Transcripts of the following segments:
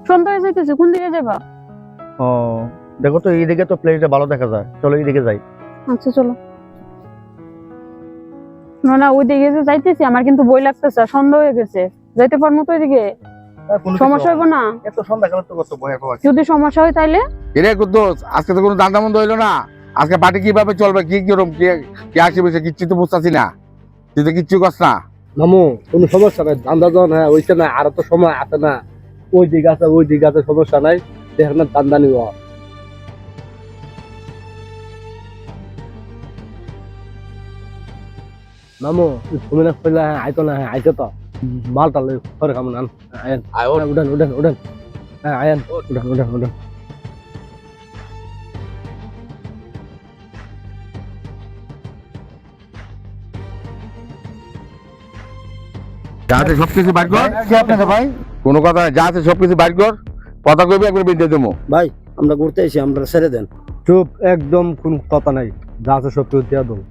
সন্ধ্যা হয়ে যাইতেছে, কোন দিকে যাবা? ও দেখো তো এইদিকে তো প্লেসটা ভালো দেখা যায়, চলো এইদিকে যাই। আচ্ছা চলো। না না, ওই দিকে যে যাইতেছি আমার কিন্তু ভয় লাগতেছে, সন্ধ্যা হয়ে গেছে। যাইতে পারবো তো ওইদিকে? সমস্যা হইব না? এত সন্ধ্যাকালে তো কত ভয় পাওয়া। যদি সমস্যা হয় তাইলে? এরে কুদ্দুস, আজকে তো কোনো দান্দা বন্ধ হইলো না। আজকে পার্টি কিভাবে চলবে, কি কিরম কি আসবে কিচ্ছু তো বুঝতেছি না। তুই তো কিচ্ছু করছ না। মামু কোনো সমস্যা নাই, ধান্দা যখন হ্যাঁ ওইটা না, আর তো সময় আছে না। ওই দিক আছে, সমস্যা নাই, সেখানে ধান্দা নিব। মামু তুমি না কইলা হ্যাঁ আইতো না, হ্যাঁ আইতো তো মালটা লই ঘরে কামন আন। আয়েন উড়ান হ্যাঁ আয়েন উড়ান। যা আছে সবকিছু বাইর কর। কি আপনাদের ভাই? কোনো কথা নাই, যা আছে সবকিছু বাইর কর। কথা কইবি একবার বেঁধে দেবো। ভাই আমরা ঘুরতে এসে আমরা ছেড়ে দেন। চুপ, একদম কোন কথা নাই, যা আছে সব কিছু দিয়া দেবো।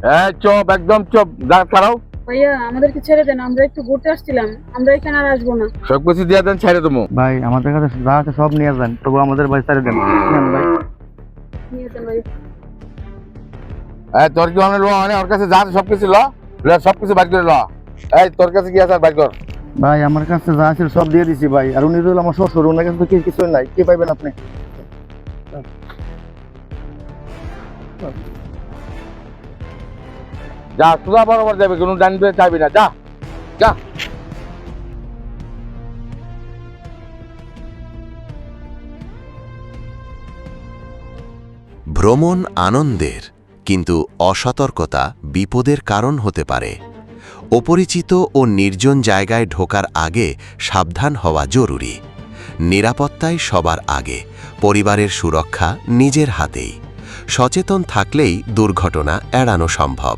হ্যাঁ চুপ, একদম চুপ, যা ছাড়াও। ভাইয়া আমাদেরকে ছেড়ে দেন, আমরা একটু ঘুরতে আসছিলাম, আমরা এখানে আর আসবো না। সবকিছু দিয়ে দেন, ছেড়ে দেবো। ভাই আমাদের কাছে যা আছে সব নিয়ে যান, তবু আমাদের ভাই ছেড়ে দেন। নেন ভাই। নিয়ে যান ভাই। এই তোর কি অনেক ল, ওর কাছে যা আছে সবকিছু ল, সবকিছু বাইর করে ল। এই তোর কাছে কি আছে বাইর কর। ভাই আমার কাছে যা আছে সব দিয়ে দিছি ভাই, আর উনি তো হলো আমার শ্বশুর, ওনার কাছে তো কিছু নাই, কি পাইবেন আপনি? যা সোজা বরাবর যাবে, কোনো ডান দিয়ে চাইবি না, যা যা। ভ্রমণ আনন্দের, কিন্তু অসতর্কতা বিপদের কারণ হতে পারে। অপরিচিত ও নির্জন জায়গায় ঢোকার আগে সাবধান হওয়া জরুরি। নিরাপত্তাই সবার আগে, পরিবারের সুরক্ষা নিজের হাতেই। সচেতন থাকলেই দুর্ঘটনা এড়ানো সম্ভব।